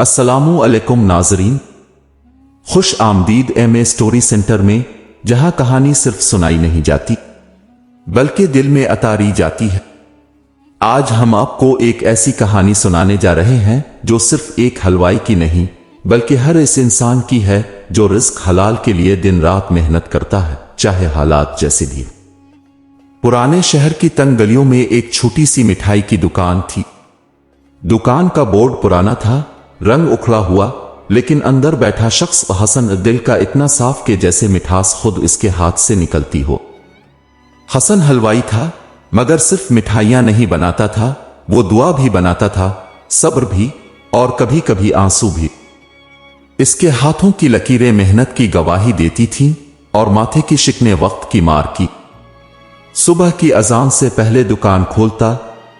अस्सलामु अलैकुम नाजरीन, खुश आमदीद एम स्टोरी सेंटर में, जहां कहानी सिर्फ सुनाई नहीं जाती बल्कि दिल में उतारी जाती है। आज हम आपको एक ऐसी कहानी सुनाने जा रहे हैं जो सिर्फ एक हलवाई की नहीं बल्कि हर इस इंसान की है जो रिस्क हलाल के लिए दिन रात मेहनत करता है, चाहे हालात जैसे भी। पुराने शहर की तंग गलियों में एक छोटी सी मिठाई की दुकान थी। दुकान का बोर्ड पुराना था, रंग उखड़ा हुआ, लेकिन अंदर बैठा शख्स हसन दिल का इतना साफ कि जैसे मिठास खुद इसके हाथ से निकलती हो। हसन हलवाई था, मगर सिर्फ मिठाइयां नहीं बनाता था, वो दुआ भी बनाता था, सब्र भी, और कभी कभी आंसू भी। इसके हाथों की लकीरें मेहनत की गवाही देती थीं और माथे की शिकने वक्त की मार की। सुबह की अजान से पहले दुकान खोलता,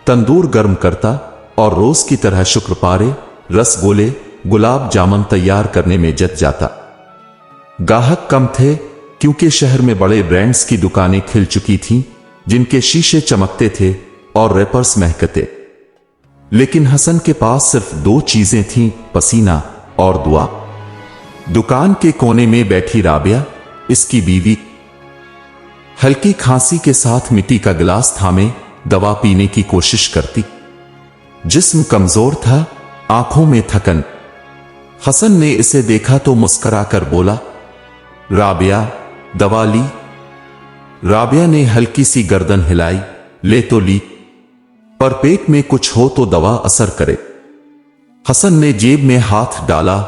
तंदूर गर्म करता और रोज की तरह शुक्रपारे, रसगोले, गुलाब जामुन तैयार करने में जट जाता। गाहक कम थे क्योंकि शहर में बड़े ब्रांड्स की दुकानें खिल चुकी थीं, जिनके शीशे चमकते थे और रैपर्स महकते। लेकिन हसन के पास सिर्फ दो चीजें थीं, पसीना और दुआ। दुकान के कोने में बैठी राबिया, इसकी बीवी, हल्की खांसी के साथ मिट्टी का गिलास थामे दवा पीने की कोशिश करती। जिस्म कमजोर था, आंखों में थकन। हसन ने इसे देखा तो मुस्कुराकर बोला, राबिया, दवा ली? राबिया ने हल्की सी गर्दन हिलाई, ले तो ली, पर पेट में कुछ हो तो दवा असर करे। हसन ने जेब में हाथ डाला,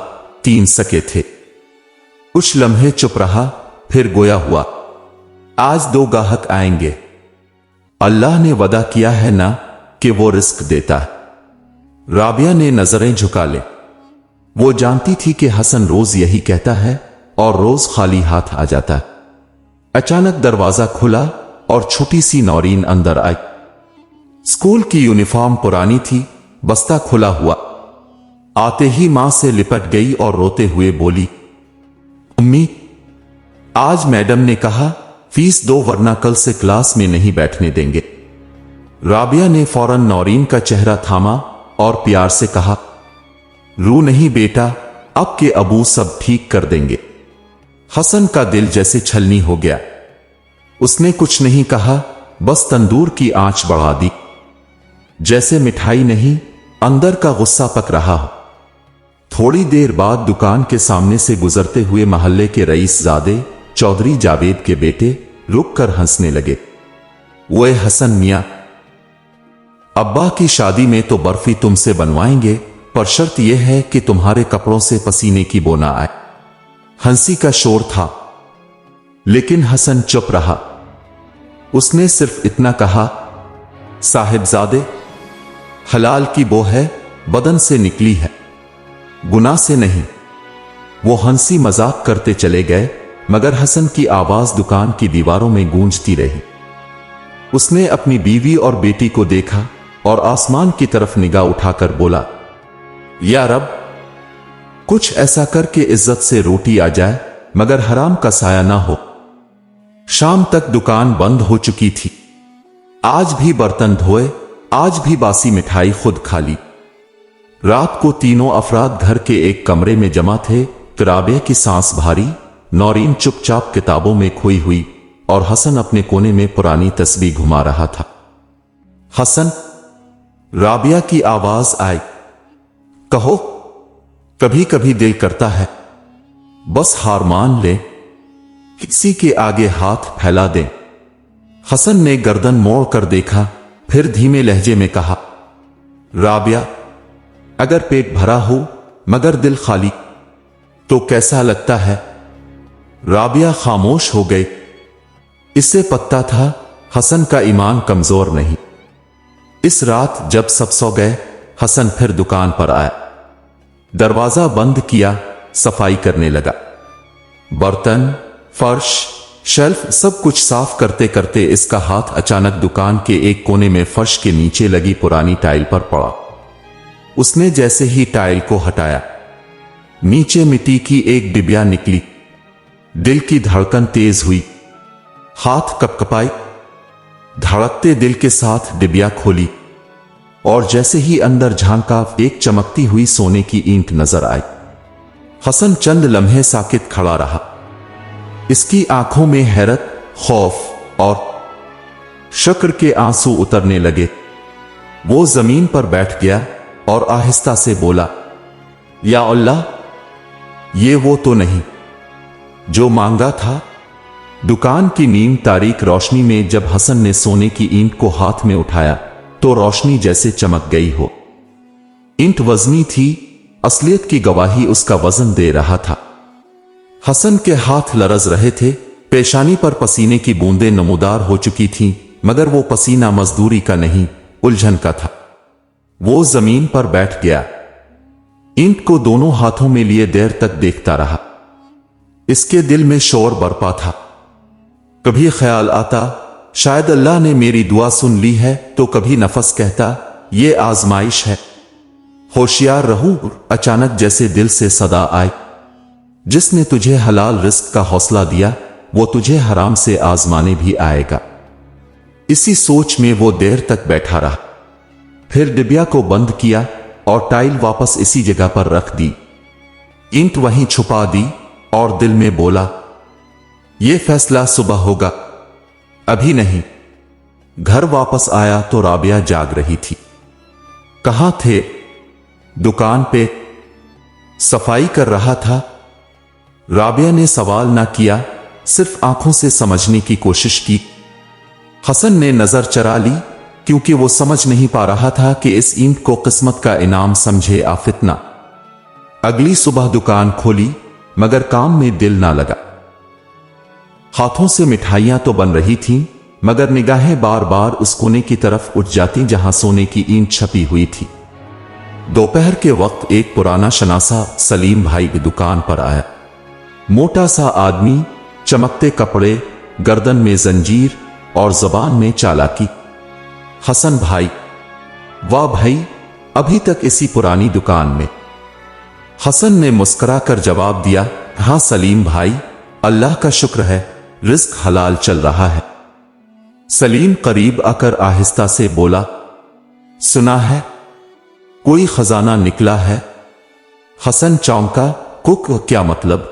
3 सके थे। कुछ लम्हे चुप रहा, फिर गोया हुआ, आज 2 गाहक आएंगे। अल्लाह ने वादा किया है ना कि वो रिस्क देता है। राबिया ने नजरें झुका ले। वो जानती थी कि हसन रोज यही कहता है और रोज खाली हाथ आ जाता है। अचानक दरवाजा खुला और छोटी सी नौरीन अंदर आई। स्कूल की यूनिफॉर्म पुरानी थी, बस्ता खुला हुआ। आते ही मां से लिपट गई और रोते हुए बोली, अम्मी, आज मैडम ने कहा फीस दो वरना कल से क्लास में नहीं बैठने देंगे। राबिया ने फौरन नौरीन का चेहरा थामा और प्यार से कहा, रू नहीं बेटा, अब के अबू सब ठीक कर देंगे। हसन का दिल जैसे छलनी हो गया। उसने कुछ नहीं कहा, बस तंदूर की आंच बढ़ा दी। जैसे मिठाई नहीं, अंदर का गुस्सा पक रहा हो। थोड़ी देर बाद दुकान के सामने से गुजरते हुए मोहल्ले के रईस ज़ादे चौधरी जावेद के बेटे रुक कर हंसने लगे। वो हसन मियां, अब्बा की शादी में तो बर्फी तुमसे बनवाएंगे, पर शर्त यह है कि तुम्हारे कपड़ों से पसीने की बो ना आए। हंसी का शोर था, लेकिन हसन चुप रहा। उसने सिर्फ इतना कहा, साहिबजादे, हलाल की बो है, बदन से निकली है, गुनाह से नहीं। वो हंसी मजाक करते चले गए, मगर हसन की आवाज दुकान की दीवारों में गूंजती रही। उसने अपनी बीवी और बेटी को देखा और आसमान की तरफ निगाह उठाकर बोला, या रब, कुछ ऐसा कर के इज्जत से रोटी आ जाए, मगर हराम का साया ना हो। शाम तक दुकान बंद हो चुकी थी। आज भी बर्तन धोए, आज भी बासी मिठाई खुद खा ली। रात को तीनों अफराद घर के एक कमरे में जमा थे। राबिया की सांस भारी, नौरीन चुपचाप किताबों में खोई हुई और हसन अपने कोने में पुरानी तस्बीह घुमा रहा था। हसन, राबिया की आवाज आई, कहो। कभी कभी दिल करता है बस हार मान ले, किसी के आगे हाथ फैला दे। हसन ने गर्दन मोड़ कर देखा, फिर धीमे लहजे में कहा, राबिया, अगर पेट भरा हो मगर दिल खाली तो कैसा लगता है? राबिया खामोश हो गई। इससे पता था हसन का ईमान कमजोर नहीं। इस रात जब सब सो गए, हसन फिर दुकान पर आया। दरवाजा बंद किया, सफाई करने लगा। बर्तन, फर्श, शेल्फ सब कुछ साफ करते करते इसका हाथ अचानक दुकान के एक कोने में फर्श के नीचे लगी पुरानी टाइल पर पड़ा। उसने जैसे ही टाइल को हटाया, नीचे मिट्टी की एक डिबिया निकली। दिल की धड़कन तेज हुई, हाथ कपकपाई। धड़कते दिल के साथ डिबिया खोली। और जैसे ही अंदर झांका एक चमकती हुई सोने की ईंट नजर आई। हसन चंद लम्हे साकित खड़ा रहा। इसकी आंखों में हैरत, खौफ और शक्र के आंसू उतरने लगे। वो जमीन पर बैठ गया और आहिस्ता से बोला, या अल्लाह, ये वो तो नहीं जो मांगा था। दुकान की नीम तारीक रोशनी में जब हसन ने सोने की ईंट को हाथ में उठाया तो रोशनी जैसे चमक गई हो। ईंट वजनी थी, असलियत की गवाही उसका वजन दे रहा था। हसन के हाथ लरज रहे थे, पेशानी पर पसीने की बूंदें नमूदार हो चुकी थीं, मगर वो पसीना मजदूरी का नहीं, उलझन का था। वो जमीन पर बैठ गया, ईंट को दोनों हाथों में लिए देर तक देखता रहा। इसके दिल में शोर बरपा था। कभी ख्याल आता, शायद अल्लाह ने मेरी दुआ सुन ली है, तो कभी नफस कहता, ये आजमाइश है, होशियार रहूं। अचानक जैसे दिल से सदा आई, जिसने तुझे हलाल रिस्क का हौसला दिया वो तुझे हराम से आजमाने भी आएगा। इसी सोच में वो देर तक बैठा रहा, फिर डिबिया को बंद किया और टाइल वापस इसी जगह पर रख दी, ईंट वहीं छुपा दी और दिल में बोला, ये फैसला सुबह होगा, अभी नहीं। घर वापस आया तो राबिया जाग रही थी। कहां थे? दुकान पे सफाई कर रहा था। राबिया ने सवाल ना किया, सिर्फ आंखों से समझने की कोशिश की। हसन ने नजर चरा ली, क्योंकि वो समझ नहीं पा रहा था कि इस ईंट को किस्मत का इनाम समझे या फितना। अगली सुबह दुकान खोली, मगर काम में दिल ना लगा। हाथों से मिठाइयां तो बन रही थीं, मगर निगाहें बार बार उस कोने की तरफ उठ जाती जहां सोने की ईंट छपी हुई थी। दोपहर के वक्त एक पुराना शनासा सलीम भाई की दुकान पर आया। मोटा सा आदमी, चमकते कपड़े, गर्दन में जंजीर और जबान में चालाकी। हसन भाई? वाह भाई, अभी तक इसी पुरानी दुकान में? हसन ने मुस्कुरा कर जवाब दिया, हां सलीम भाई, अल्लाह का शुक्र है, रिस्क हलाल चल रहा है। सलीम करीब आकर आहिस्ता से बोला, सुना है कोई खजाना निकला है? हसन चौंका, कुक क्या मतलब?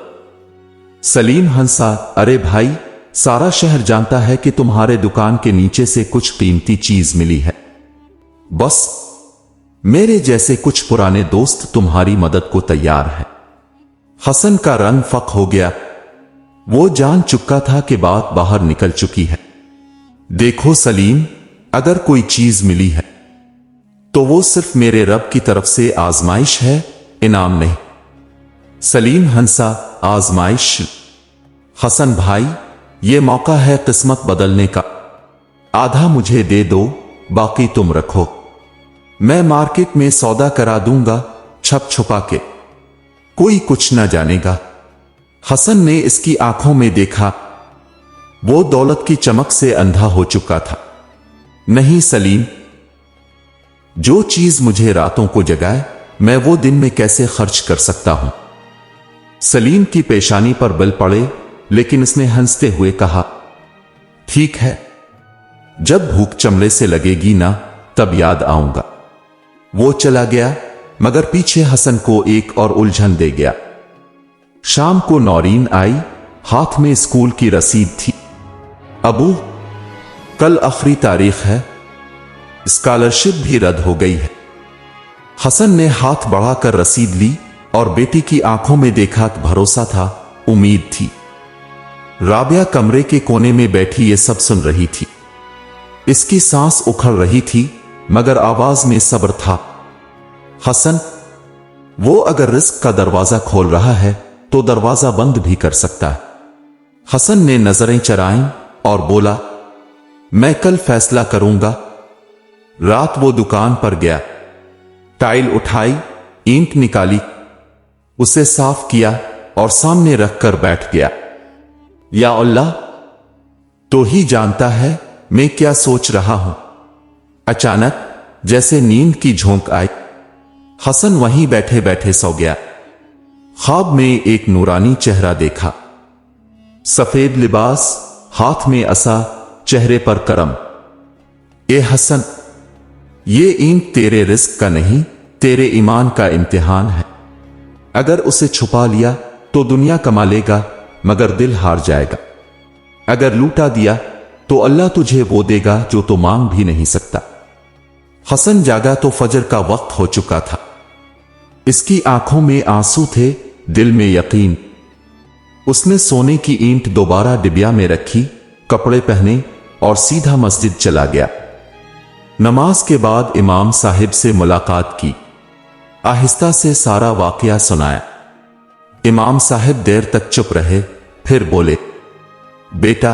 सलीम हंसा, अरे भाई, सारा शहर जानता है कि तुम्हारे दुकान के नीचे से कुछ कीमती चीज मिली है। बस मेरे जैसे कुछ पुराने दोस्त तुम्हारी मदद को तैयार हैं। हसन का रंग फक हो गया। वो जान चुका था कि बात बाहर निकल चुकी है। देखो सलीम, अगर कोई चीज मिली है तो वो सिर्फ मेरे रब की तरफ से आजमाइश है, इनाम नहीं। सलीम हंसा, आजमाइश? हसन भाई, ये मौका है किस्मत बदलने का। आधा मुझे दे दो, बाकी तुम रखो। मैं मार्केट में सौदा करा दूंगा, छप छुपा के, कोई कुछ न जानेगा। हसन ने इसकी आंखों में देखा, वो दौलत की चमक से अंधा हो चुका था। नहीं सलीम, जो चीज मुझे रातों को जगाए, मैं वो दिन में कैसे खर्च कर सकता हूं? सलीम की पेशानी पर बल पड़े, लेकिन उसने हंसते हुए कहा, ठीक है, जब भूख चमड़े से लगेगी ना, तब याद आऊंगा। वो चला गया, मगर पीछे हसन को एक और उलझन दे गया। शाम को नौरीन आई, हाथ में स्कूल की रसीद थी। अबू, कल आखिरी तारीख है, स्कॉलरशिप भी रद्द हो गई है। हसन ने हाथ बढ़ाकर रसीद ली और बेटी की आंखों में देखा, भरोसा था, उम्मीद थी। राबिया कमरे के कोने में बैठी ये सब सुन रही थी। इसकी सांस उखड़ रही थी, मगर आवाज में सब्र था। हसन, वो अगर रिस्क का दरवाजा खोल रहा है तो दरवाजा बंद भी कर सकता है। हसन ने नजरें चराईं और बोला, मैं कल फैसला करूंगा। रात वो दुकान पर गया, टाइल उठाई, ईंट निकाली, उसे साफ किया और सामने रखकर बैठ गया। या अल्लाह, तो ही जानता है मैं क्या सोच रहा हूं। अचानक जैसे नींद की झोंक आई, हसन वहीं बैठे बैठे सो गया। ख्वाब में एक नूरानी चेहरा देखा, सफेद लिबास, हाथ में असा, चेहरे पर करम। ए हसन, ये ईंट तेरे रिस्क का नहीं, तेरे ईमान का इम्तिहान है। अगर उसे छुपा लिया तो दुनिया कमा लेगा मगर दिल हार जाएगा। अगर लूटा दिया तो अल्लाह तुझे वो देगा जो तो मांग भी नहीं सकता। हसन जागा तो फजर का वक्त हो चुका था। इसकी आंखों में आंसू थे, दिल में यकीन। उसने सोने की ईंट दोबारा डिबिया में रखी, कपड़े पहने और सीधा मस्जिद चला गया। नमाज के बाद इमाम साहिब से मुलाकात की, आहिस्ता से सारा वाकया सुनाया। इमाम साहिब देर तक चुप रहे, फिर बोले, बेटा,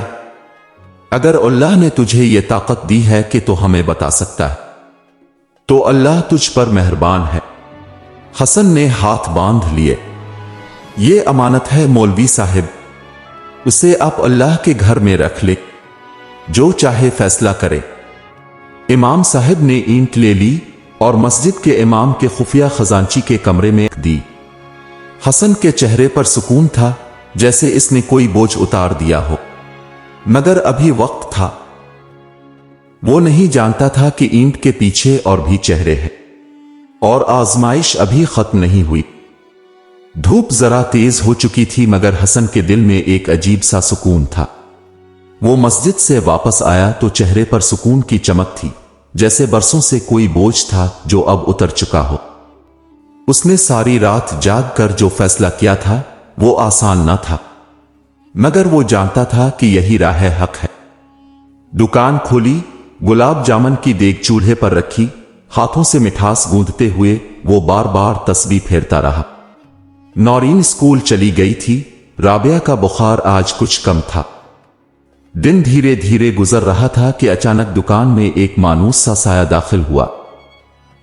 अगर अल्लाह ने तुझे यह ताकत दी है कि तो हमें बता सकता है, तो अल्लाह तुझ पर मेहरबान है। हसन ने हाथ बांध लिए। ये अमानत है मौलवी साहिब, उसे आप अल्लाह के घर में रख ले, जो चाहे फैसला करे। इमाम साहिब ने ईंट ले ली और मस्जिद के इमाम के खुफिया खजांची के कमरे में दी। हसन के चेहरे पर सुकून था, जैसे इसने कोई बोझ उतार दिया हो। मगर अभी वक्त था। वो नहीं जानता था कि ईंट के पीछे और भी चेहरे हैं और आजमाइश अभी खत्म नहीं हुई। धूप जरा तेज हो चुकी थी मगर हसन के दिल में एक अजीब सा सुकून था। वो मस्जिद से वापस आया तो चेहरे पर सुकून की चमक थी, जैसे बरसों से कोई बोझ था जो अब उतर चुका हो। उसने सारी रात जाग कर जो फैसला किया था वो आसान न था, मगर वो जानता था कि यही राह हक है। दुकान खोली, गुलाब जामुन की देग चूल्हे पर रखी, हाथों से मिठास गूंदते हुए वो बार बार तस्बीह फेरता रहा। नौरीन स्कूल चली गई थी, राबिया का बुखार आज कुछ कम था। दिन धीरे धीरे गुजर रहा था कि अचानक दुकान में एक मानूस सा साया दाखिल हुआ।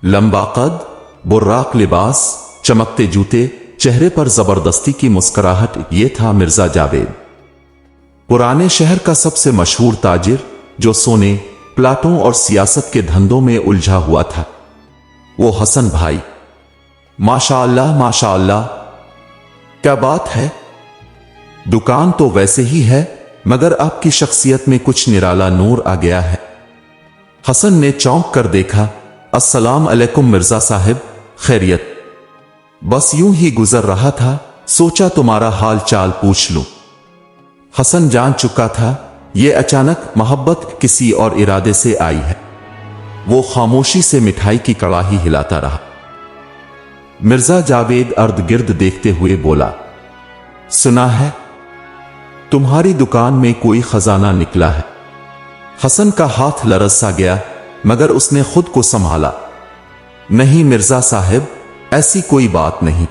लंबा कद, बुर्राक लिबास, चमकते जूते, चेहरे पर जबरदस्ती की मुस्कुराहट, ये था मिर्जा जावेद, पुराने शहर का सबसे मशहूर ताजिर, जो सोने, प्लाटों और सियासत के धंधों में उलझा हुआ था। वो हसन भाई, माशाअल्लाह माशाअल्लाह, क्या बात है। दुकान तो वैसे ही है मगर आपकी शख्सियत में कुछ निराला नूर आ गया है। हसन ने चौंक कर देखा। अस्सलाम अलैकुम मिर्जा साहिब, खैरियत? बस यूं ही गुजर रहा था, सोचा तुम्हारा हाल चाल पूछ लूं। हसन जान चुका था ये अचानक मोहब्बत किसी और इरादे से आई है। वो खामोशी से मिठाई की कड़ाही हिलाता रहा। मिर्जा जावेद अर्द गिर्द देखते हुए बोला, सुना है तुम्हारी दुकान में कोई खजाना निकला है। हसन का हाथ लरज सा गया मगर उसने खुद को संभाला। नहीं मिर्जा साहिब, ऐसी कोई बात नहीं।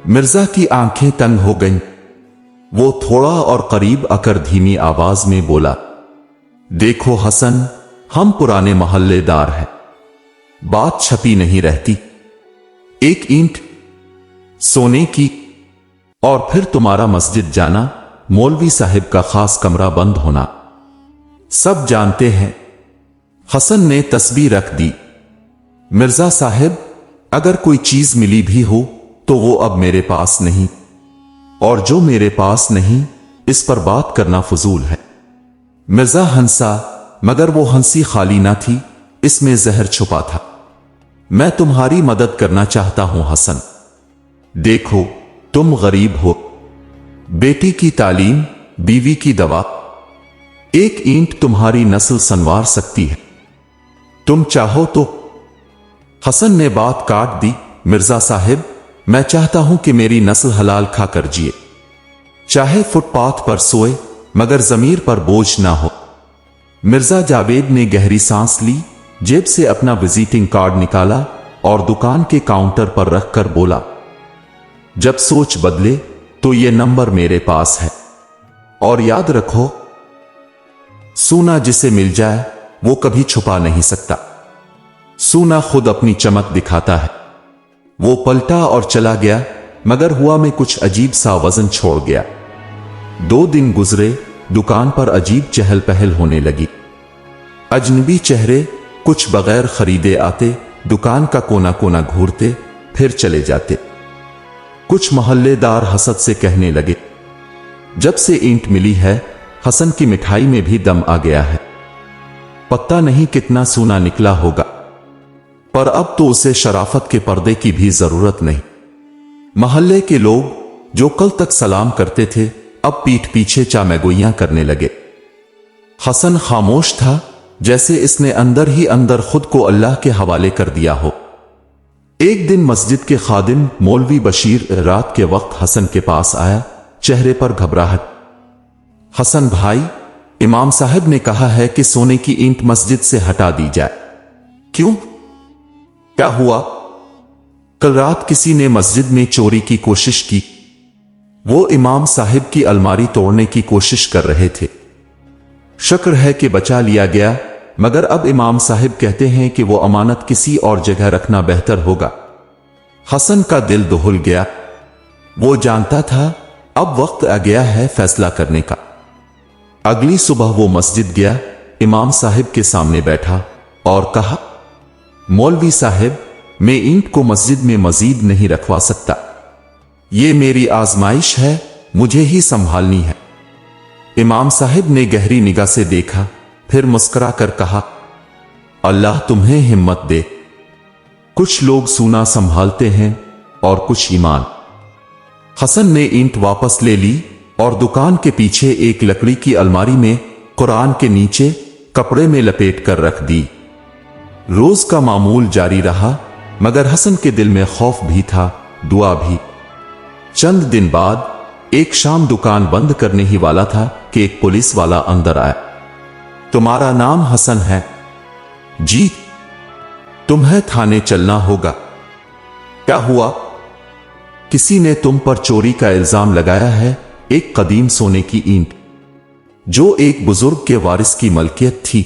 मिर्जा की आंखें तंग हो गईं। वो थोड़ा और करीब आकर धीमी आवाज में बोला, देखो हसन, हम पुराने मोहल्लेदार हैं, बात छपी नहीं रहती। एक ईंट सोने की और फिर तुम्हारा मस्जिद जाना, मौलवी साहिब का खास कमरा बंद होना, सब जानते हैं। हसन ने तस्बीह रख दी। मिर्जा साहिब, अगर कोई चीज मिली भी हो तो वो अब मेरे पास नहीं, और जो मेरे पास नहीं इस पर बात करना फजूल है। मिर्जा हंसा मगर वो हंसी खाली ना थी, इसमें जहर छुपा था। मैं तुम्हारी मदद करना चाहता हूं हसन। देखो तुम गरीब हो, बेटी की तालीम, बीवी की दवा, एक ईंट तुम्हारी नस्ल संवार सकती है। तुम चाहो तो। हसन ने बात काट दी। मिर्जा साहिब, मैं चाहता हूं कि मेरी नस्ल हलाल खाकर जिए, चाहे फुटपाथ पर सोए मगर जमीर पर बोझ ना हो। मिर्जा जावेद ने गहरी सांस ली, जेब से अपना विजिटिंग कार्ड निकाला और दुकान के काउंटर पर रखकर बोला, जब सोच बदले तो ये नंबर मेरे पास है, और याद रखो, सोना जिसे मिल जाए वो कभी छुपा नहीं सकता। सोना खुद अपनी चमक दिखाता है। वो पलटा और चला गया मगर हुआ में कुछ अजीब सा वजन छोड़ गया। 2 दिन गुजरे, दुकान पर अजीब चहल पहल होने लगी। अजनबी चेहरे कुछ बगैर खरीदे आते, दुकान का कोना कोना घूरते फिर चले जाते। कुछ मोहल्लेदार हसद से कहने लगे, जब से ईंट मिली है हसन की मिठाई में भी दम आ गया है, पता नहीं कितना सोना निकला होगा। पर अब तो उसे शराफत के पर्दे की भी जरूरत नहीं। मोहल्ले के लोग जो कल तक सलाम करते थे अब पीठ पीछे चामैगोइयां करने लगे। हसन खामोश था, जैसे इसने अंदर ही अंदर खुद को अल्लाह के हवाले कर दिया हो। एक दिन मस्जिद के खादिम मौलवी बशीर रात के वक्त हसन के पास आया, चेहरे पर घबराहट। हसन भाई, इमाम साहब ने कहा है कि सोने की ईंट मस्जिद से हटा दी जाए। क्यों? क्या हुआ? कल रात किसी ने मस्जिद में चोरी की कोशिश की। वो इमाम साहब की अलमारी तोड़ने की कोशिश कर रहे थे। शुक्र है कि बचा लिया गया, मगर अब इमाम साहब कहते हैं कि वो अमानत किसी और जगह रखना बेहतर होगा। हसन का दिल दहल गया। वो जानता था अब वक्त आ गया है फैसला करने का। अगली सुबह वो मस्जिद गया, इमाम साहब के सामने बैठा और कहा, मौलवी साहब, मैं ईंट को मस्जिद में मजीद नहीं रखवा सकता। ये मेरी आजमाइश है, मुझे ही संभालनी है। इमाम साहब ने गहरी निगाह से देखा, फिर मुस्कुरा कर कहा, अल्लाह तुम्हें हिम्मत दे। कुछ लोग सूना संभालते हैं और कुछ ईमान। हसन ने ईंट वापस ले ली और दुकान के पीछे एक लकड़ी की अलमारी में कुरान के नीचे कपड़े में लपेट कर रख दी। रोज का मामूल जारी रहा, मगर हसन के दिल में खौफ भी था, दुआ भी। चंद दिन बाद एक शाम दुकान बंद करने ही वाला था कि एक पुलिस वाला अंदर आया। तुम्हारा नाम हसन है? जी। तुम्हें थाने चलना होगा। क्या हुआ? किसी ने तुम पर चोरी का इल्जाम लगाया है। एक कदीम सोने की ईंट जो एक बुजुर्ग के वारिस की मलकियत थी।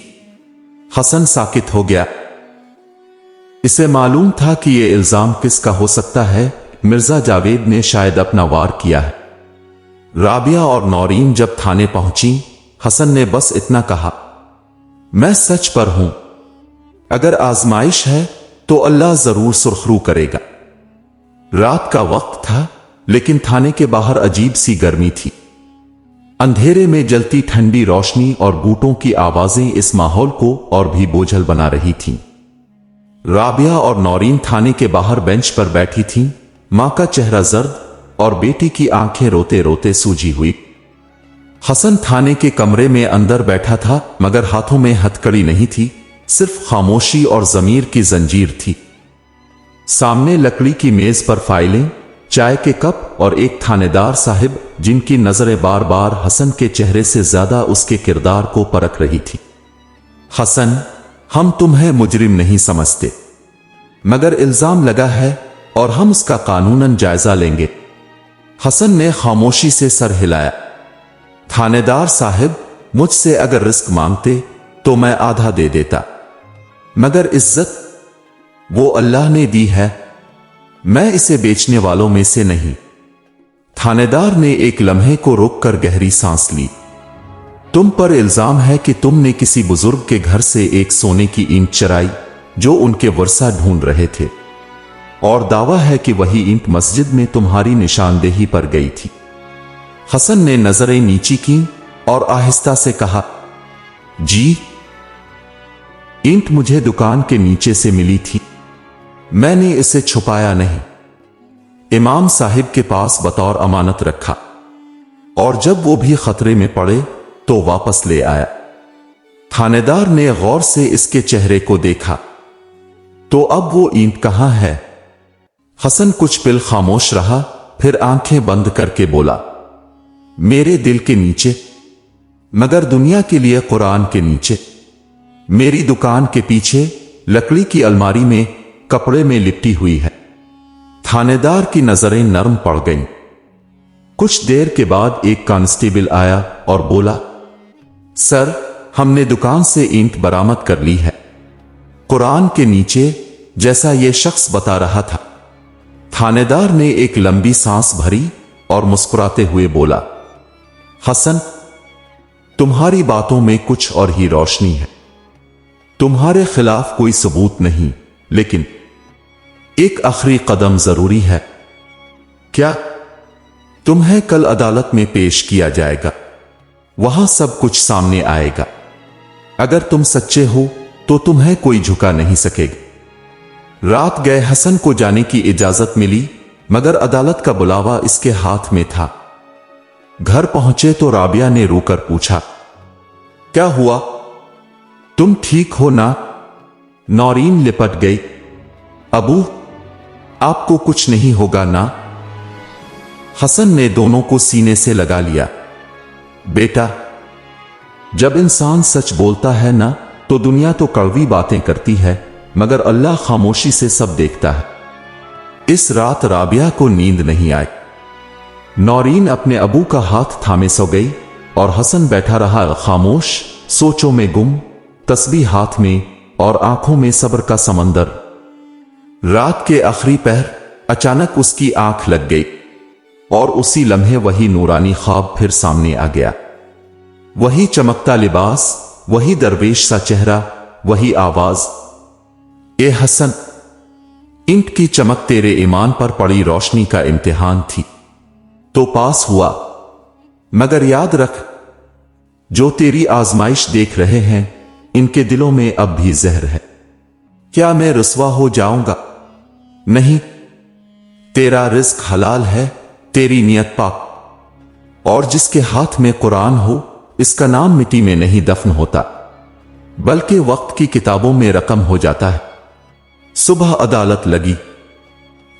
हसन साकित हो गया। इसे मालूम था कि यह इल्जाम किसका हो सकता है। मिर्जा जावेद ने शायद अपना वार किया है। राबिया और नौरीन जब थाने पहुंची, हसन ने बस इतना कहा, मैं सच पर हूं। अगर आजमाइश है तो अल्लाह जरूर सुरखरू करेगा। रात का वक्त था, लेकिन थाने के बाहर अजीब सी गर्मी थी। अंधेरे में जलती ठंडी रोशनी और बूटों की आवाजें इस माहौल को और भी बोझल बना रही थीं। राबिया और नौरीन थाने के बाहर बेंच पर बैठी थीं, मां का चेहरा जर्द और बेटी की आंखें रोते रोते सूजी हुई। हसन थाने के कमरे में अंदर बैठा था, मगर हाथों में हथकड़ी नहीं थी, सिर्फ खामोशी और जमीर की जंजीर थी। सामने लकड़ी की मेज पर फाइलें, चाय के कप और एक थानेदार साहिब, जिनकी नजरें बार बार हसन के चेहरे से ज्यादा उसके किरदार को परख रही थी। हसन, हम तुम्हें मुजरिम नहीं समझते, मगर इल्जाम लगा है और हम उसका कानूनन जायजा लेंगे। हसन ने खामोशी से सर हिलाया। थानेदार साहिब, मुझसे अगर रिस्क मांगते तो मैं आधा दे देता, मगर इज्जत वो अल्लाह ने दी है, मैं इसे बेचने वालों में से नहीं। थानेदार ने एक लम्हे को रोककर गहरी सांस ली। तुम पर इल्जाम है कि तुमने किसी बुजुर्ग के घर से एक सोने की ईंट चराई जो उनके वर्षा ढूंढ रहे थे, और दावा है कि वही ईंट मस्जिद में तुम्हारी निशानदेही पर गई थी। हसन ने नजरें नीची की और आहिस्ता से कहा, जी, ईंट मुझे दुकान के नीचे से मिली थी, मैंने इसे छुपाया नहीं। इमाम साहिब के पास बतौर अमानत रखा, और जब वो भी खतरे में पड़े तो वापस ले आया। थानेदार ने गौर से इसके चेहरे को देखा। तो अब वो ईंट कहां है? हसन कुछ पल खामोश रहा, फिर आंखें बंद करके बोला, मेरे दिल के नीचे, मगर दुनिया के लिए कुरान के नीचे। मेरी दुकान के पीछे लकड़ी की अलमारी में कपड़े में लिपटी हुई है। थानेदार की नजरें नरम पड़ गईं। कुछ देर के बाद एक कांस्टेबल आया और बोला, सर, हमने दुकान से ईंट बरामद कर ली है, कुरान के नीचे, जैसा यह शख्स बता रहा था। थानेदार ने एक लंबी सांस भरी और मुस्कुराते हुए बोला, हसन, तुम्हारी बातों में कुछ और ही रोशनी है। तुम्हारे खिलाफ कोई सबूत नहीं, लेकिन एक आखिरी कदम जरूरी है। क्या? तुम्हें कल अदालत में पेश किया जाएगा, वहां सब कुछ सामने आएगा। अगर तुम सच्चे हो तो तुम्हें कोई झुका नहीं सकेगा। रात गए हसन को जाने की इजाजत मिली, मगर अदालत का बुलावा इसके हाथ में था। घर पहुंचे तो राबिया ने रोकर पूछा, क्या हुआ? तुम ठीक हो ना? नौरीन लिपट गई। अबू, आपको कुछ नहीं होगा ना? हसन ने दोनों को सीने से लगा लिया। बेटा, जब इंसान सच बोलता है ना, तो दुनिया तो कड़वी बातें करती है, मगर अल्लाह खामोशी से सब देखता है। इस रात राबिया को नींद नहीं आई। नौरीन अपने अबू का हाथ थामे सो गई और हसन बैठा रहा खामोश, सोचों में गुम, तस्बीह हाथ में और आंखों में सब्र का समंदर। रात के आखिरी पहर अचानक उसकी आंख लग गई और उसी लम्हे वही नूरानी ख्वाब फिर सामने आ गया। वही चमकता लिबास, वही दरवेश सा चेहरा, वही आवाज, ए हसन, ईंट की चमक तेरे ईमान पर पड़ी रोशनी का इम्तिहान थी, तो पास हुआ। मगर याद रख, जो तेरी आजमाइश देख रहे हैं, इनके दिलों में अब भी जहर है। क्या मैं रुसवा हो जाऊंगा? नहीं, तेरा रिस्क हलाल है, तेरी नियत पाक। और जिसके हाथ में कुरान हो, इसका नाम मिट्टी में नहीं दफन होता, बल्कि वक्त की किताबों में रकम हो जाता है। सुबह अदालत लगी।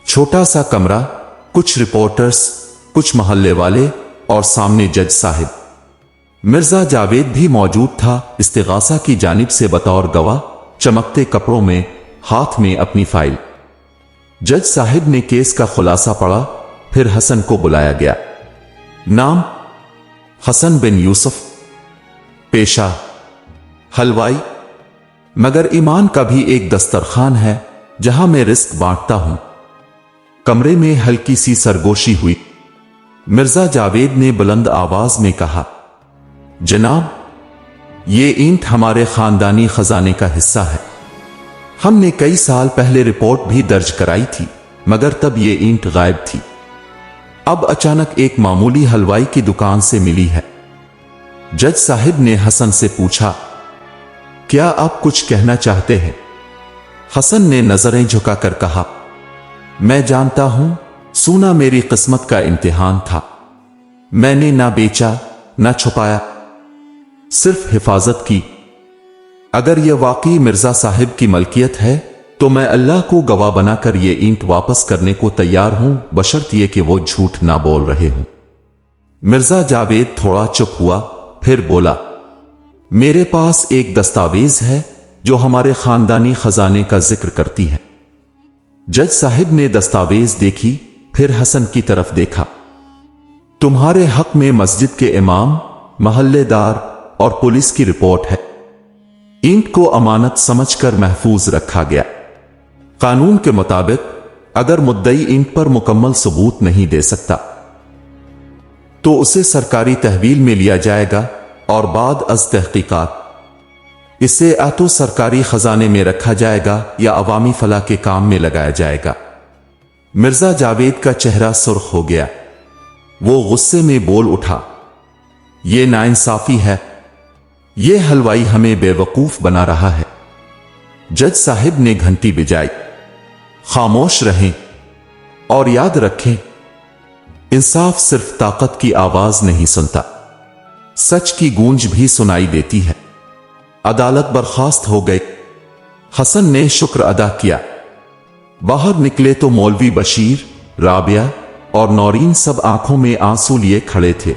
छोटा सा कमरा, कुछ रिपोर्टर्स, कुछ मोहल्ले वाले और सामने जज साहिब। मिर्जा जावेद भी मौजूद था, इस्तिगासा की जानिब से बतौर गवाह, चमकते कपड़ों में, हाथ में अपनी फाइल। जज साहिब ने केस का खुलासा पढ़ा, फिर हसन को बुलाया गया। नाम हसन बिन यूसुफ, पेशा हलवाई, मगर ईमान का भी एक दस्तरखान है जहां मैं रिस्क बांटता हूं। कमरे में हल्की सी सरगोशी हुई। मिर्जा जावेद ने बुलंद आवाज में कहा, जनाब, ये ईंट हमारे खानदानी खजाने का हिस्सा है। हमने कई साल पहले रिपोर्ट भी दर्ज कराई थी, मगर तब ये ईंट गायब थी। अब अचानक एक मामूली हलवाई की दुकान से मिली है। जज साहिब ने हसन से पूछा, क्या आप कुछ कहना चाहते हैं? हसन ने नजरें झुकाकर कहा, मैं जानता हूं, सोना मेरी किस्मत का इम्तिहान था। मैंने ना बेचा ना छुपाया, सिर्फ हिफाजत की। अगर यह वाकई मिर्जा साहिब की मलकियत है, तो मैं अल्लाह को गवाह बनाकर यह ईंट वापस करने को तैयार हूं, बशर्त यह कि वो झूठ ना बोल रहे हों। मिर्जा जावेद थोड़ा चुप हुआ, फिर बोला, मेरे पास एक दस्तावेज है जो हमारे खानदानी खजाने का जिक्र करती है। जज साहिब ने दस्तावेज देखी, फिर हसन की तरफ देखा। तुम्हारे हक में मस्जिद के इमाम, महल्लेदार और पुलिस की रिपोर्ट है। ईंट को अमानत समझकर महफूज रखा गया। कानून के मुताबिक अगर मुद्दई ईंट पर मुकम्मल सबूत नहीं दे सकता, तो उसे सरकारी तहवील में लिया जाएगा और बाद अज तहकीकात इसे या तो सरकारी खजाने में रखा जाएगा या अवामी फलाह के काम में लगाया जाएगा। मिर्जा जावेद का चेहरा सुर्ख हो गया। वो गुस्से में बोल उठा, ये नाइंसाफी है, ये हलवाई हमें बेवकूफ बना रहा है। जज साहिब ने घंटी बजाई, खामोश रहें और याद रखें, इंसाफ सिर्फ ताकत की आवाज नहीं सुनता, सच की गूंज भी सुनाई देती है। अदालत बर्खास्त हो गई। हसन ने शुक्र अदा किया। बाहर निकले तो मौलवी बशीर, राबिया और नौरीन सब आंखों में आंसू लिए खड़े थे।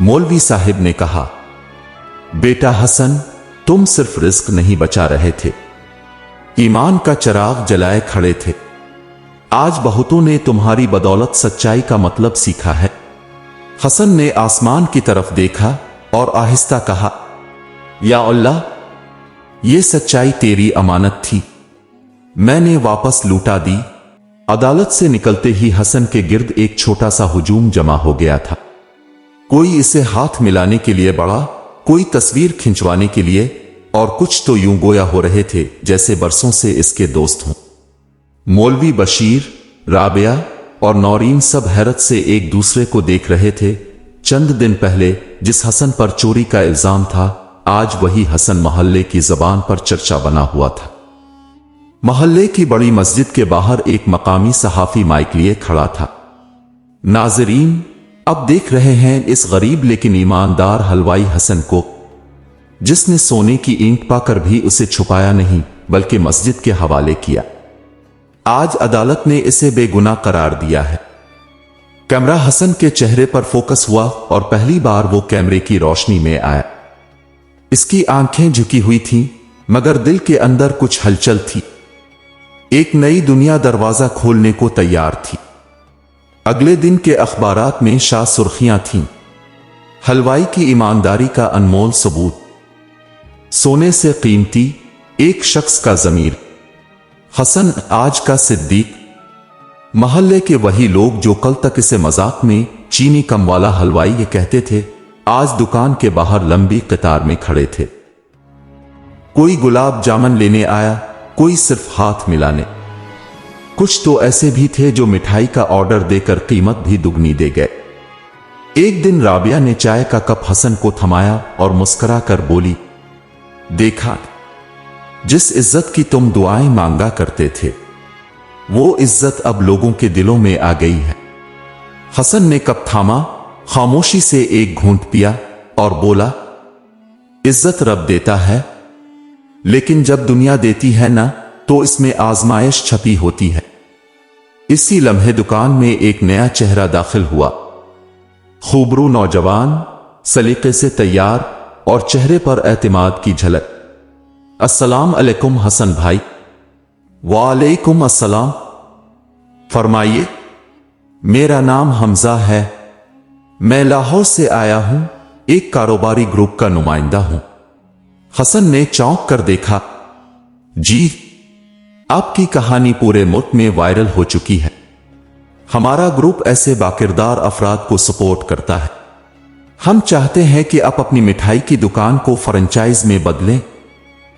मौलवी साहिब ने कहा, बेटा हसन, तुम सिर्फ रिस्क नहीं बचा रहे थे, ईमान का चिराग जलाए खड़े थे। आज बहुतों ने तुम्हारी बदौलत सच्चाई का मतलब सीखा है। हसन ने आसमान की तरफ देखा और आहिस्ता कहा, या अल्लाह, ये सच्चाई तेरी अमानत थी, मैंने वापस लूटा दी। अदालत से निकलते ही हसन के गिर्द एक छोटा सा हुजूम जमा हो गया था। कोई इसे हाथ मिलाने के लिए बढ़ा, कोई तस्वीर खिंचवाने के लिए, और कुछ तो यूं गोया हो रहे थे जैसे बरसों से इसके दोस्त हों। मौलवी बशीर, राबिया और नौरीन सब हैरत से एक दूसरे को देख रहे थे। चंद दिन पहले जिस हसन पर चोरी का इल्जाम था, आज वही हसन मोहल्ले की जबान पर चर्चा बना हुआ था। मोहल्ले की बड़ी मस्जिद के बाहर एक मकामी सहाफी माइक लिए खड़ा था। नाजरीन, अब देख रहे हैं इस गरीब लेकिन ईमानदार हलवाई हसन को, जिसने सोने की ईंट पाकर भी उसे छुपाया नहीं बल्कि मस्जिद के हवाले किया। आज अदालत ने इसे बेगुनाह करार दिया है। कैमरा हसन के चेहरे पर फोकस हुआ और पहली बार वो कैमरे की रोशनी में आया। इसकी आंखें झुकी हुई थीं, मगर दिल के अंदर कुछ हलचल थी। एक नई दुनिया दरवाजा खोलने को तैयार थी। अगले दिन के अखबारात में शाह सुर्खियां थीं। हलवाई की ईमानदारी का अनमोल सबूत, सोने से कीमती एक शख्स का ज़मीर। हसन आज का सिद्दीक। मोहल्ले के वही लोग जो कल तक इसे मजाक में चीनी कम वाला हलवाई ये कहते थे, आज दुकान के बाहर लंबी कतार में खड़े थे। कोई गुलाब जामुन लेने आया, कोई सिर्फ हाथ मिलाने। कुछ तो ऐसे भी थे जो मिठाई का ऑर्डर देकर कीमत भी दुगनी दे गए। एक दिन राबिया ने चाय का कप हसन को थमाया और मुस्कुरा कर बोली, देखा, जिस इज्जत की तुम दुआएं मांगा करते थे, वो इज्जत अब लोगों के दिलों में आ गई है। हसन ने कप थामा, खामोशी से एक घूंट पिया और बोला, इज्जत रब देता है, लेकिन जब दुनिया देती है ना, तो इसमें आजमाइश छपी होती है। इसी लम्हे दुकान में एक नया चेहरा दाखिल हुआ। खूबरू नौजवान, सलीके से तैयार और चेहरे पर एतमाद की झलक। अस्सलाम अलैकुम हसन भाई। वालेकुम अस्सलाम। फरमाइए। मेरा नाम हमजा है, मैं लाहौर से आया हूं, एक कारोबारी ग्रुप का नुमाइंदा हूं। हसन ने चौंक कर देखा। जी, आपकी कहानी पूरे मुल्क में वायरल हो चुकी है। हमारा ग्रुप ऐसे बाकिरदार अफराद को सपोर्ट करता है। हम चाहते हैं कि आप अपनी मिठाई की दुकान को फ्रेंचाइज में बदलें।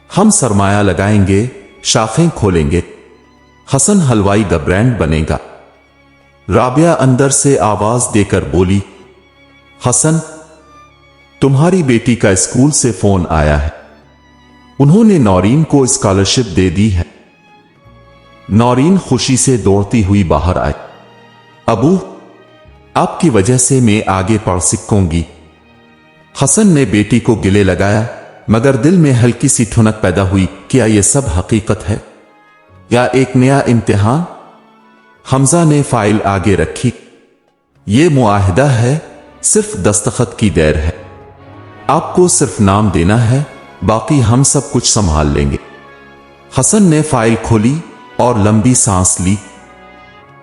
हम सरमाया लगाएंगे, शाखें खोलेंगे। हसन हलवाई द ब्रांड बनेगा। राबिया अंदर से आवाज देकर बोली, हसन, तुम्हारी बेटी का स्कूल से फोन आया है। उन्होंने नौरीन को स्कॉलरशिप दे दी है। नौरीन खुशी से दौड़ती हुई बाहर आई। अबू, आपकी वजह से मैं आगे पढ़ सकूंगी। हसन ने बेटी को गिले लगाया, मगर दिल में हल्की सी ठुनक पैदा हुई, क्या यह सब हकीकत है या एक नया इम्तिहान? हमजा ने फाइल आगे रखी। यह मुआहिदा है, सिर्फ दस्तखत की देर है। आपको सिर्फ नाम देना है, बाकी हम सब कुछ संभाल लेंगे। हसन ने फाइल खोली और लंबी सांस ली।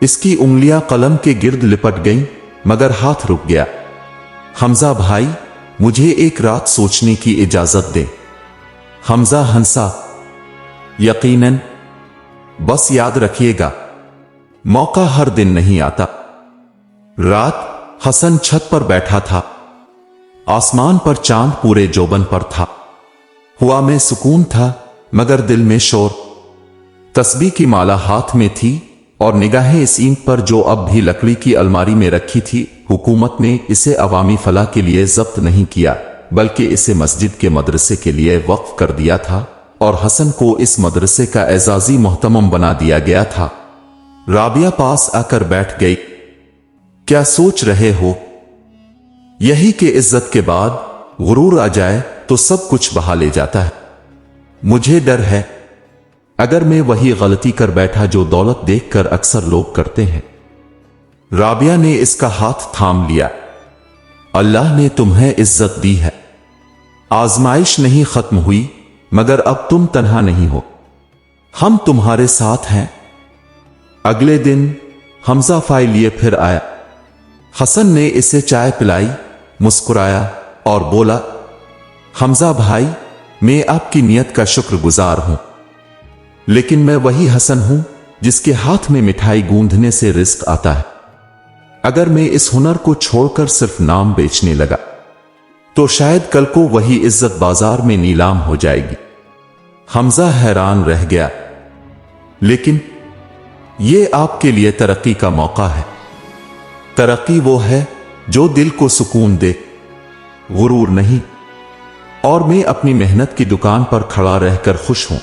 इसकी उंगलियां कलम के गिर्द लिपट गईं, मगर हाथ रुक गया। हमजा भाई, मुझे एक रात सोचने की इजाजत दे। हमजा हंसा। यकीनन, बस याद रखिएगा, मौका हर दिन नहीं आता। रात हसन छत पर बैठा था। आसमान पर चांद पूरे जोबन पर था। हुआ में सुकून था, मगर दिल में शोर। तस्बीह की माला हाथ में थी और निगाहें इस ईंट पर जो अब भी लकड़ी की अलमारी में रखी थी। हुकूमत ने इसे अवामी फलाह के लिए जब्त नहीं किया, बल्कि इसे मस्जिद के मदरसे के लिए वक्फ कर दिया था और हसन को इस मदरसे का एजाजी मोहतमम बना दिया गया था। राबिया पास आकर बैठ गई। क्या सोच रहे हो? यही कि इज्जत के बाद गुरूर आ जाए तो सब कुछ बहा ले जाता है। मुझे डर है, अगर मैं वही गलती कर बैठा जो दौलत देखकर अक्सर लोग करते हैं। राबिया ने इसका हाथ थाम लिया। अल्लाह ने तुम्हें इज्जत दी है। आजमाइश नहीं खत्म हुई, मगर अब तुम तन्हा नहीं हो, हम तुम्हारे साथ हैं। अगले दिन हमजा फाइल लिए फिर आया। हसन ने इसे चाय पिलाई, मुस्कुराया और बोला, हमजा भाई, मैं आपकी नियत का शुक्रगुजार हूं, लेकिन मैं वही हसन हूं जिसके हाथ में मिठाई गूंधने से रिस्क आता है। अगर मैं इस हुनर को छोड़कर सिर्फ नाम बेचने लगा, तो शायद कल को वही इज्जत बाजार में नीलाम हो जाएगी। हमजा हैरान रह गया। लेकिन यह आपके लिए तरक्की का मौका है। तरक्की वो है जो दिल को सुकून दे, गुरूर नहीं। और मैं अपनी मेहनत की दुकान पर खड़ा रहकर खुश हूं।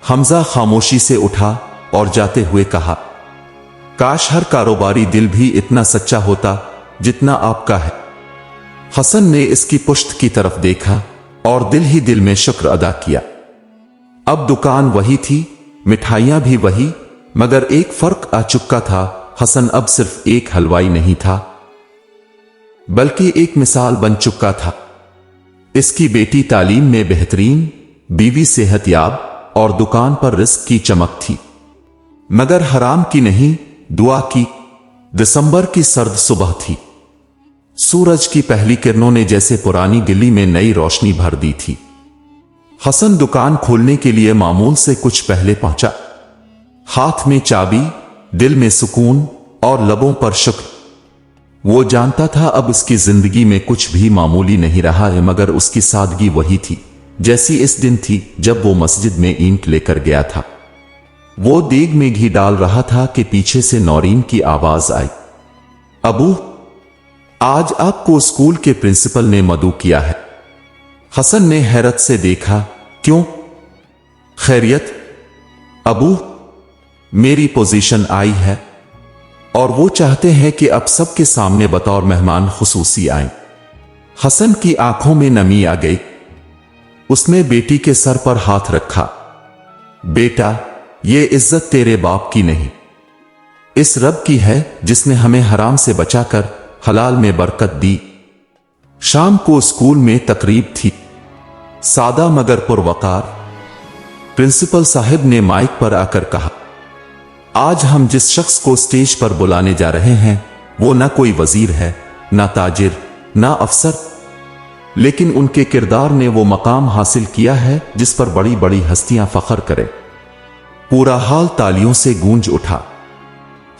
حمزہ خاموشی سے اٹھا اور جاتے ہوئے کہا، کاش ہر کاروباری دل بھی اتنا سچا ہوتا جتنا آپ کا ہے۔ حسن نے اس کی پشت کی طرف دیکھا اور دل ہی دل میں شکر ادا کیا۔ اب دکان وہی تھی، مٹھائیاں بھی وہی، مگر ایک فرق آ چکا تھا۔ حسن اب صرف ایک حلوائی نہیں تھا، بلکہ ایک مثال بن چکا تھا۔ اس کی بیٹی تعلیم میں بہترین، بیوی صحت یاب اور دکان پر رزق کی چمک تھی، مگر حرام کی نہیں، دعا کی۔ دسمبر کی سرد صبح تھی، سورج کی پہلی کرنوں نے جیسے پرانی گلی میں نئی روشنی بھر دی تھی۔ حسن دکان کھولنے کے لیے معمول سے کچھ پہلے پہنچا، ہاتھ میں چابی، دل میں سکون اور لبوں پر شکر۔ وہ جانتا تھا اب اس کی زندگی میں کچھ بھی معمولی نہیں رہا ہے، مگر اس کی سادگی وہی تھی جیسی اس دن تھی جب وہ مسجد میں اینٹ لے کر گیا تھا۔ وہ دیگ میں گھی ڈال رہا تھا کہ پیچھے سے نورین کی آواز آئی، ابو، آج آپ کو اسکول کے پرنسپل نے مدعو کیا ہے۔ حسن نے حیرت سے دیکھا، کیوں؟ خیریت؟ ابو، میری پوزیشن آئی ہے اور وہ چاہتے ہیں کہ اب سب کے سامنے بطور مہمان خصوصی آئیں۔ حسن کی آنکھوں میں نمی آ گئی، اس نے بیٹی کے سر پر ہاتھ رکھا، بیٹا، یہ عزت تیرے باپ کی نہیں، اس رب کی ہے جس نے ہمیں حرام سے بچا کر حلال میں برکت دی۔ شام کو اسکول میں تقریب تھی، سادہ مگر پروقار۔ پرنسپل صاحب نے مائک پر آ کر کہا، آج ہم جس شخص کو سٹیج پر بلانے جا رہے ہیں وہ نہ کوئی وزیر ہے، نہ تاجر، نہ افسر، لیکن ان کے کردار نے وہ مقام حاصل کیا ہے جس پر بڑی بڑی ہستیاں فخر کریں۔ پورا ہال تالیوں سے گونج اٹھا۔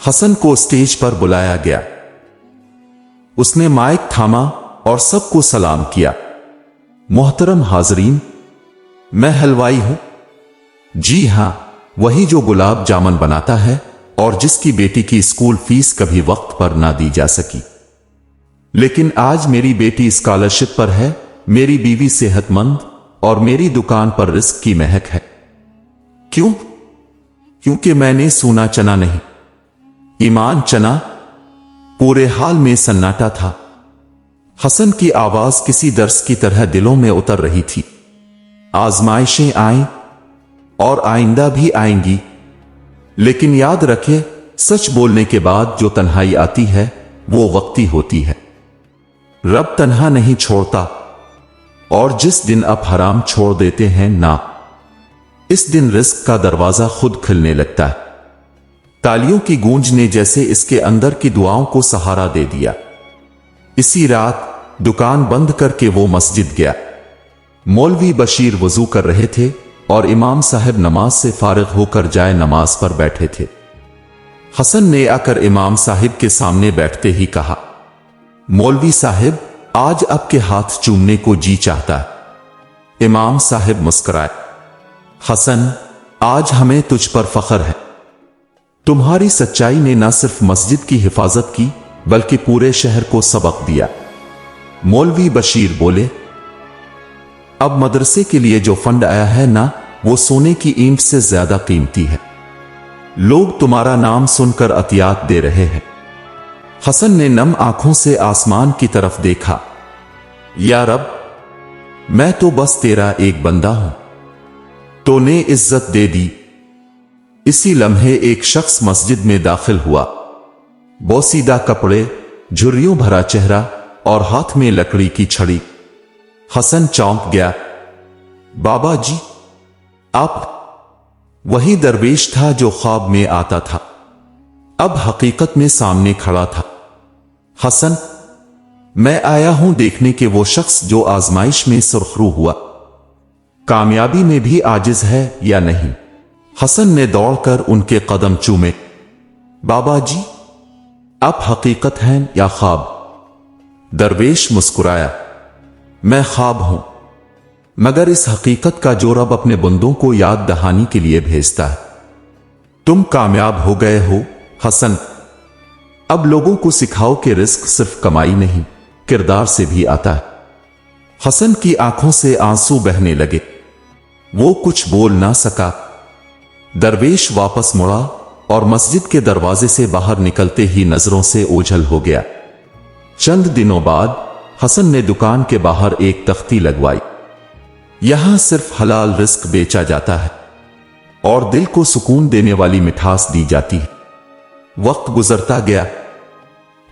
حسن کو سٹیج پر بلایا گیا، اس نے مائک تھاما اور سب کو سلام کیا، محترم حاضرین، میں حلوائی ہوں، جی ہاں، وہی جو گلاب جامن بناتا ہے اور جس کی بیٹی کی اسکول فیس کبھی وقت پر نہ دی جا سکی، لیکن آج میری بیٹی اسکالرشپ پر ہے، میری بیوی صحت مند اور میری دکان پر رزق کی مہک ہے۔ کیوں؟ کیونکہ میں نے سونا چنا نہیں، ایمان چنا۔ پورے حال میں سناٹا تھا۔ حسن کی آواز کسی درس کی طرح دلوں میں اتر رہی تھی۔ آزمائشیں آئیں اور آئندہ بھی آئیں گی، لیکن یاد رکھے، سچ بولنے کے بعد جو تنہائی آتی ہے وہ وقتی ہوتی ہے، رب تنہا نہیں چھوڑتا، اور جس دن آپ حرام چھوڑ دیتے ہیں نا، اس دن رزق کا دروازہ خود کھلنے لگتا ہے۔ تالیوں کی گونج نے جیسے اس کے اندر کی دعاؤں کو سہارا دے دیا۔ اسی رات دکان بند کر کے وہ مسجد گیا۔ مولوی بشیر وضو کر رہے تھے اور امام صاحب نماز سے فارغ ہو کر جائے نماز پر بیٹھے تھے۔ حسن نے آ کر امام صاحب کے سامنے بیٹھتے ہی کہا، مولوی صاحب، آج آپ کے ہاتھ چومنے کو جی چاہتا ہے۔ امام صاحب مسکرائے، حسن، آج ہمیں تجھ پر فخر ہے، تمہاری سچائی نے نہ صرف مسجد کی حفاظت کی بلکہ پورے شہر کو سبق دیا۔ مولوی بشیر بولے، اب مدرسے کے لیے جو فنڈ آیا ہے نا، وہ سونے کی اینٹ سے زیادہ قیمتی ہے، لوگ تمہارا نام سن کر عطیات دے رہے ہیں۔ حسن نے نم آنکھوں سے آسمان کی طرف دیکھا، یا رب، میں تو بس تیرا ایک بندہ ہوں، تو نے عزت دے دی۔ اسی لمحے ایک شخص مسجد میں داخل ہوا، بوسیدہ کپڑے، جھریوں بھرا چہرہ اور ہاتھ میں لکڑی کی چھڑی۔ حسن چونک گیا، بابا جی، آپ؟ وہی درویش تھا جو خواب میں آتا تھا، اب حقیقت میں سامنے کھڑا تھا۔ حسن، میں آیا ہوں دیکھنے کہ وہ شخص جو آزمائش میں سرخرو ہوا، کامیابی میں بھی عاجز ہے یا نہیں۔ حسن نے دوڑ کر ان کے قدم چومے، بابا جی، آپ حقیقت ہیں یا خواب؟ درویش مسکرایا، میں خواب ہوں، مگر اس حقیقت کا جو رب اپنے بندوں کو یاد دہانی کے لیے بھیجتا ہے۔ تم کامیاب ہو گئے ہو حسن، اب لوگوں کو سکھاؤ کہ رزق صرف کمائی نہیں، کردار سے بھی آتا ہے۔ حسن کی آنکھوں سے آنسو بہنے لگے، وہ کچھ بول نہ سکا، درویش واپس مڑا اور مسجد کے دروازے سے باہر نکلتے ہی نظروں سے اوجھل ہو گیا۔ چند دنوں بعد حسن نے دکان کے باہر ایک تختی لگوائی۔ یہاں صرف حلال رزق بیچا جاتا ہے اور دل کو سکون دینے والی مٹھاس دی جاتی ہے۔ وقت گزرتا گیا،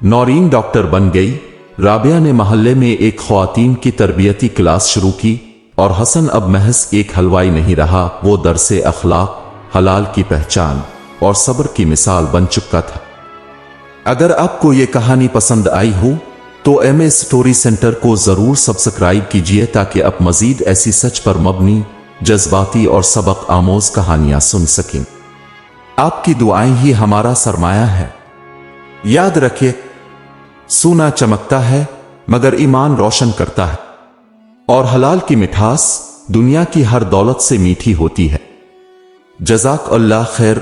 نورین ڈاکٹر بن گئی، رابعہ نے محلے میں ایک خواتین کی تربیتی کلاس شروع کی، اور حسن اب محض ایک حلوائی نہیں رہا، وہ درس اخلاق، حلال کی پہچان اور صبر کی مثال بن چکا تھا۔ اگر آپ کو یہ کہانی پسند آئی ہو تو ایم اے اسٹوری سینٹر کو ضرور سبسکرائب کیجیے تاکہ آپ مزید ایسی سچ پر مبنی، جذباتی اور سبق آموز کہانیاں سن سکیں۔ آپ کی دعائیں ہی ہمارا سرمایہ ہے۔ یاد رکھیں، سونا چمکتا ہے مگر ایمان روشن کرتا ہے، اور حلال کی مٹھاس دنیا کی ہر دولت سے میٹھی ہوتی ہے۔ جزاک اللہ خیر۔